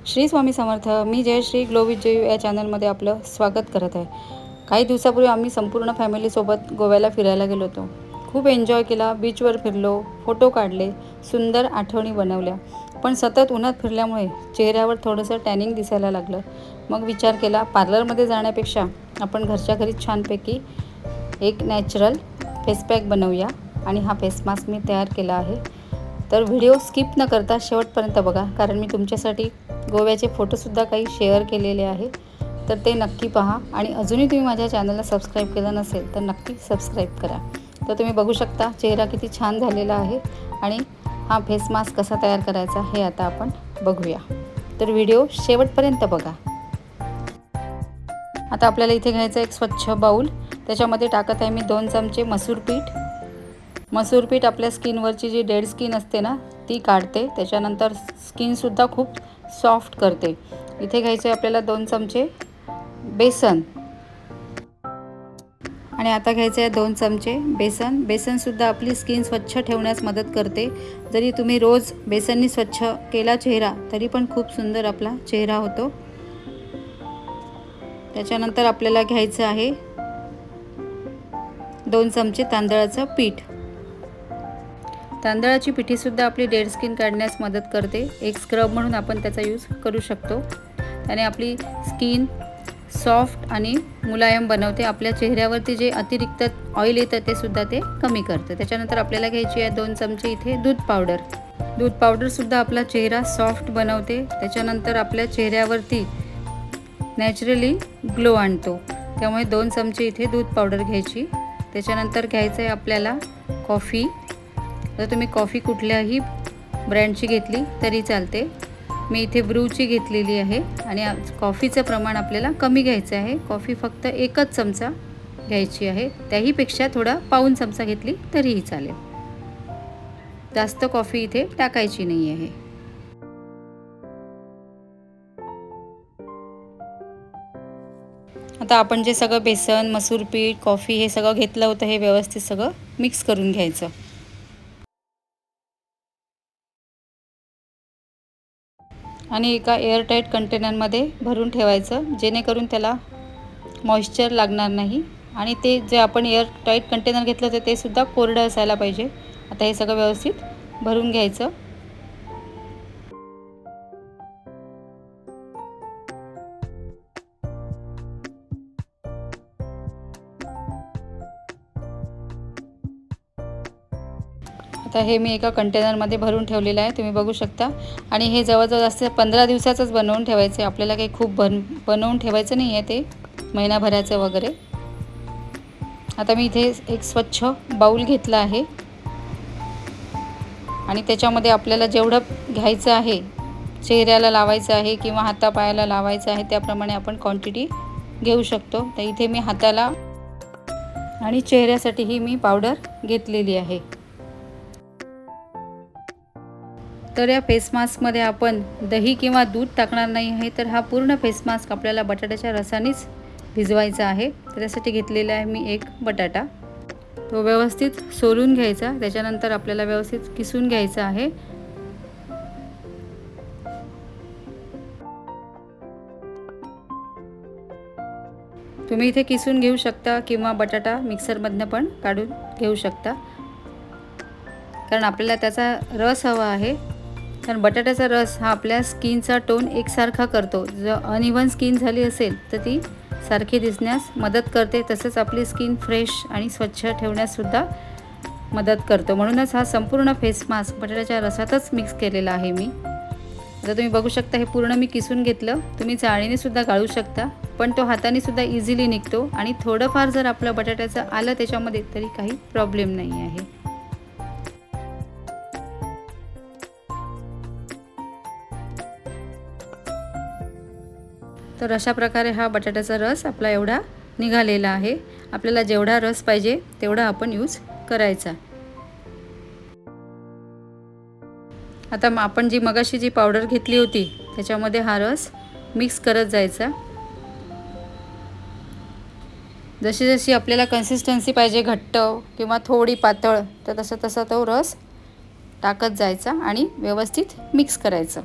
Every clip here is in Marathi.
श्री स्वामी समर्थ. मी जयश्री ग्लो विथ जयू या चॅनलमध्ये आपलं स्वागत करत आहे. काही दिवसापूर्वी आम्ही संपूर्ण फॅमिलीसोबत गोव्याला फिरायला गेलो होतो. खूप एन्जॉय केला. बीचवर फिरलो, फोटो काढले, सुंदर आठवणी बनवल्या. पण सतत उन्हात फिरल्यामुळे चेहऱ्यावर थोडंसं टॅनिंग दिसायला लागलं. मग विचार केला, पार्लरमध्ये जाण्यापेक्षा आपण घरच्या घरीच छानपैकी एक नॅचरल फेसपॅक बनवूया. आणि हा फेस मास्क मी तयार केला आहे. तर व्हिडिओ स्किप न करता शेवटपर्यंत बघा, कारण मी तुमच्यासाठी गोव्याचे फोटोसुद्धा काही शेअर केलेले आहे. तर ते नक्की पहा. आणि अजूनही तुम्ही माझ्या चॅनलला सबस्क्राईब केलं नसेल तर नक्की सबस्क्राईब करा. तर तुम्ही बघू शकता चेहरा किती छान झालेला आहे. आणि हा फेस मास्क कसा तयार करायचा हे आता आपण बघूया. तर व्हिडिओ शेवटपर्यंत बघा. आता आपल्याला इथे घ्यायचं एक स्वच्छ बाऊल. त्याच्यामध्ये टाकत आहे मी 2 चमचे मसूर पीठ. मसूर पीठ आपल्या स्किनवरची जी डेड स्किन असते ना ती काढते. त्याच्यानंतर स्किनसुद्धा खूप सॉफ्ट करते. इथे घ्यायचे आपल्याला 2 चमचे बेसन. आणि आता घ्यायचे आहे 2 चमचे बेसन. बेसनसुद्धा आपली स्किन स्वच्छ ठेवण्यास मदत करते. जरी तुम्ही रोज बेसननी स्वच्छ केला चेहरा तरी पण खूप सुंदर आपला चेहरा होतो. त्याच्यानंतर आपल्याला घ्यायचं आहे 2 चमचे तांदळाचं पीठ. तांदळाची पिठीसुद्धा आपली डेड स्किन काढण्यास मदत करते. एक स्क्रब म्हणून आपण त्याचा यूज करू शकतो. त्याने आपली स्किन सॉफ्ट आणि मुलायम बनवते. आपल्या चेहऱ्यावरती जे अतिरिक्त ऑइल येतं ते सुद्धा ते कमी करतं. त्याच्यानंतर आपल्याला घ्यायची आहे 2 चमचे इथे दूध पावडर. दूध पावडरसुद्धा आपला चेहरा सॉफ्ट बनवते. त्याच्यानंतर आपल्या चेहऱ्यावरती नॅचरली ग्लो आणतो. त्यामुळे 2 चमचे इथे दूध पावडर घ्यायची. त्याच्यानंतर घ्यायचं आहे आपल्याला कॉफी. तर तुम्ही कॉफी कुठल्याही ब्रँडची घेतली तरी चालते. मी इथे ब्रूची घेतलेली आहे. आणि कॉफीचं प्रमाण आपल्याला कमी घ्यायचं आहे. कॉफी फक्त 1च चमचा घ्यायची आहे. त्याहीपेक्षा थोडा पाऊण चमचा घेतली तरीही चालेल. जास्त कॉफी इथे टाकायची नाही आहे. आता आपण जे सगळं बेसन, मसूर पीठ, कॉफी हे सगळं घेतलं होतं हे व्यवस्थित सगळं मिक्स करून घ्यायचं. आणि एका एअरटाईट कंटेनरमध्ये भरून ठेवायचं, जेणेकरून त्याला मॉइश्चर लागणार नाही. आणि ते जे आपण एअरटाईट कंटेनर घेतलं होतं ते सुद्धा कोरडं असायला पाहिजे. आता हे सगळं व्यवस्थित भरून घ्यायचं. आता हे मी एका कंटेनरमध्ये भरून ठेवलेलं आहे, तुम्ही बघू शकता. आणि हे जवळजवळ असं 15 दिवसाचंच बनवून ठेवायचं आहे. आपल्याला काही खूप बनवून ठेवायचं नाही आहे ते महिनाभराचं वगैरे. आता मी इथे एक स्वच्छ बाऊल घेतला आहे. आणि त्याच्यामध्ये आपल्याला जेवढं घ्यायचं आहे, चेहऱ्याला लावायचं आहे किंवा हातापायाला लावायचं आहे त्याप्रमाणे आपण क्वांटिटी घेऊ शकतो. तर इथे मी हाताला आणि चेहऱ्यासाठीही मी पावडर घेतलेली आहे. तर या फेस मास्कमध्ये आपण दही किंवा दूध टाकणार नाही आहे. तर हा पूर्ण फेस मास्क आपल्याला बटाट्याच्या रसानेच भिजवायचा आहे. त्यासाठी घेतलेला आहे मी एक बटाटा. तो व्यवस्थित सोलून घ्यायचा. त्याच्यानंतर आपल्याला व्यवस्थित किसून घ्यायचा आहे. तुम्ही इथे किसून घेऊ शकता किंवा बटाटा मिक्सरमधनं पण काढून घेऊ शकता, कारण आपल्याला त्याचा रस हवा आहे. कारण बटाट्याचा रस हा आपल्या स्किनचा टोन एकसारखा करतो. जर अनइव्हन स्किन झाली असेल तर ती सारखी दिसण्यास मदत करते. तसंच आपली स्किन फ्रेश आणि स्वच्छ ठेवण्याससुद्धा मदत करतो. म्हणूनच हा संपूर्ण फेस मास्क बटाट्याच्या रसातच मिक्स केलेला आहे मी. आता तुम्ही बघू शकता हे पूर्ण मी किसून घेतलं. तुम्ही चाळणीनेसुद्धा गाळू शकता, पण तो हातानेसुद्धा इझिली निघतो. आणि थोडंफार जर आपलं बटाट्याचं आलं त्याच्यामध्ये तरी काही प्रॉब्लेम नाही आहे. तर अशा प्रकारे हा बटाट्याचा रस आपला एवढा निघालेला आहे. आपल्याला जेवढा रस पाहिजे तेवढा आपण यूज करायचा. आता आपण जी मगाशी जी पावडर घेतली होती त्याच्यामध्ये हा रस मिक्स करत जायचा. जशी जशी आपल्याला कन्सिस्टन्सी पाहिजे, घट्ट किंवा थोडी पातळ, तर तसं तसा तो रस टाकत जायचा आणि व्यवस्थित मिक्स करायचं.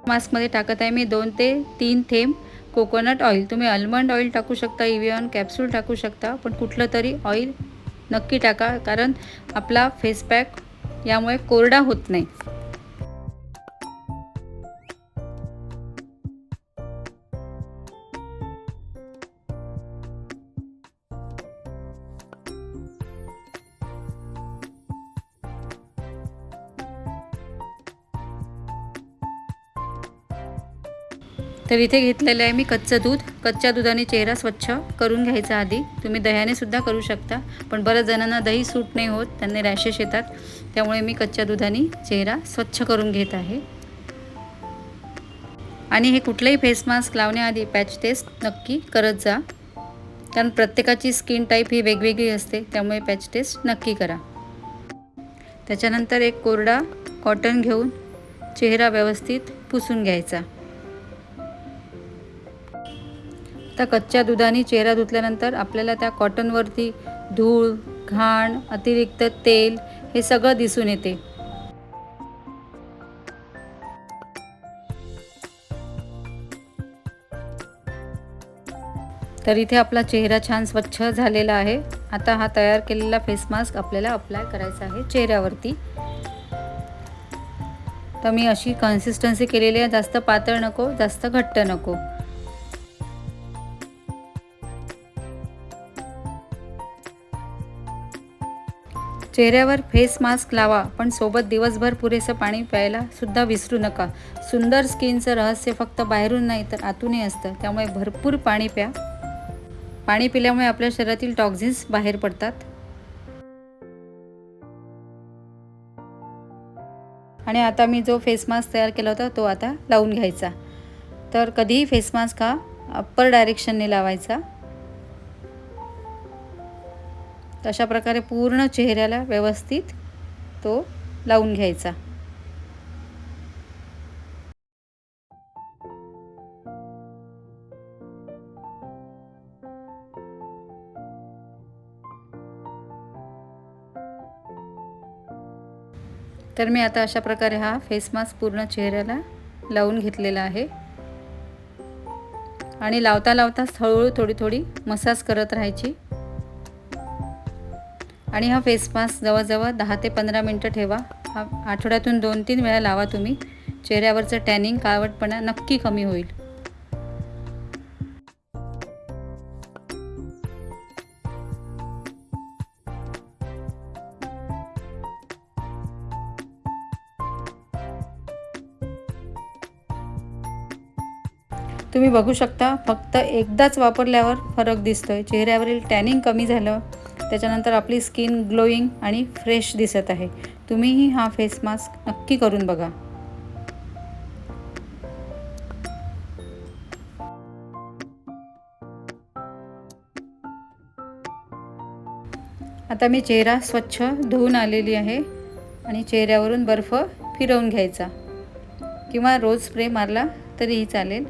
मास्कमध्ये टाकत आहे मी 2 ते 3 थेंब कोकोनट ऑइल. तुम्ही आल्मंड ऑइल टाकू शकता, इव्हियॉन कॅप्सूल टाकू शकता, पण कुठलं तरी ऑइल नक्की टाका, कारण आपला फेस पॅक यामुळे कोरडा होत नाही. तर इथे घेतलेलं आहे मी कच्चं दूध. कच्च्या दुधाने चेहरा स्वच्छ करून घ्यायचा आधी. तुम्ही दह्याने सुद्धा करू शकता, पण बऱ्याच जणांना दही सूट नाही होत, त्यांना रॅशेस येतात. त्यामुळे मी कच्च्या दुधाने चेहरा स्वच्छ करून घेत आहे. आणि हे कुठलंही फेस मास्क लावण्याआधी पॅच टेस्ट नक्की करत जा, कारण प्रत्येकाची स्किन टाईप ही वेगवेगळी असते. त्यामुळे पॅच टेस्ट नक्की करा. त्याच्यानंतर एक कोरडा कॉटन घेऊन चेहरा व्यवस्थित पुसून घ्यायचा. तर कच्च्या दुधाने चेहरा धुतल्यानंतर आपल्याला त्या कॉटनवरती धूळ, घाण, अतिरिक्त तेल हे सगळं दिसून येते. तर इथे आपला चेहरा छान स्वच्छ झालेला आहे. आता हा तयार केलेला फेस मास्क आपल्याला अप्लाय करायचा आहे चेहऱ्यावरती. तर मी अशी कन्सिस्टन्सी केलेली आहे, जास्त पातळ नको, जास्त घट्ट नको. चेहऱ्यावर फेस मास्क लावा, पण सोबत दिवसभर पुरेसं पाणी प्यायला सुद्धा विसरू नका. सुंदर स्किनचं रहस्य फक्त बाहेरून नाही तर आतूनही असतं. त्यामुळे भरपूर पाणी प्या. पाणी पिल्यामुळे आपल्या शरीरातील टॉक्झिन्स बाहेर पडतात. आणि आता मी जो फेस मास्क तयार केला होता तो आता लावून घ्यायचा. तर कधीही फेस मास्क हा अप्पर डायरेक्शनने लावायचा. अशा प्रकारे पूर्ण चेहऱ्याला व्यवस्थित तो लावून घ्यायचा. तर मी आता अशा प्रकारे हा फेस मास्क पूर्ण चेहऱ्याला लावून घेतलेला आहे. आणि लावता लावता हळूहळू थोडी थोडी मसाज करत राहायची. आणि हा फेस मास्क जवळजवळ 10 ते 15 मिनटं ठेवा. हा आठवड्यातून 2-3 वेळा लावा तुम्ही. चेहऱ्यावरचं टॅनिंग, काळवटपणा नक्की कमी होईल. तुम्ही बघू शकता, फक्त एकदाच वापरल्यावर फरक दिसतोय. चेहऱ्यावरील टॅनिंग कमी झालं, त्याच्यानंतर आपली स्किन ग्लोईंग आणि फ्रेश दिसत आहे. तुम्हीही हा फेस मास्क नक्की करून बघा. आता मी चेहरा स्वच्छ धुवून आलेली आहे आणि चेहऱ्यावरून बर्फ फिरवून घ्यायचा, किंवा रोज स्प्रे मारला तरीही चालेल.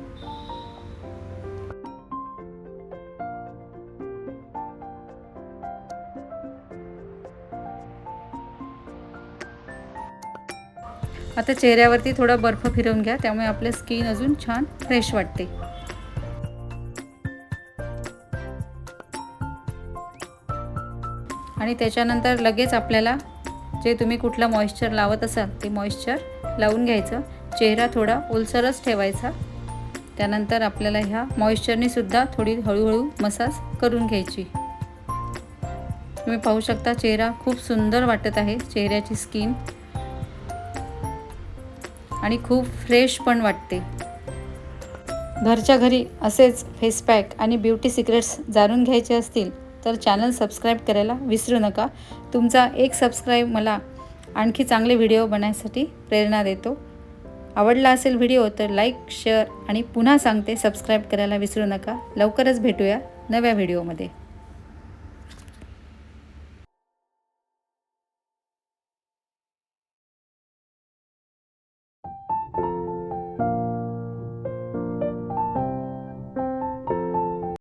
आता चेहऱ्यावरती थोडा बर्फ फिरवून घ्या, त्यामुळे आपलं स्किन अजून छान फ्रेश वाटते. आणि त्याच्यानंतर लगेच आपल्याला जे तुम्ही कुठला मॉइश्चर लावत असाल ते मॉइश्चर लावून घ्यायचं. चेहरा थोडा ओलसरच ठेवायचा. त्यानंतर आपल्याला ह्या मॉइश्चरने सुद्धा थोडी हळूहळू मसाज करून घ्यायची. तुम्ही पाहू शकता, चेहरा खूप सुंदर वाटत आहे. चेहऱ्याची स्किन आणि खूप फ्रेश पण वाटते. घरच्या घरी असेच फेस पॅक आणि ब्युटी सिक्रेट्स जाणून घ्यायचे असतील तर चॅनल सबस्क्राईब करायला विसरू नका. तुमचा एक सबस्क्राईब मला आणखी चांगले व्हिडिओ बनवण्यासाठी प्रेरणा देतो. आवडला असेल व्हिडिओ तर लाईक, शेअर आणि पुन्हा सांगते सबस्क्राईब करायला विसरू नका. लवकरच भेटूया नव्या व्हिडिओमध्ये.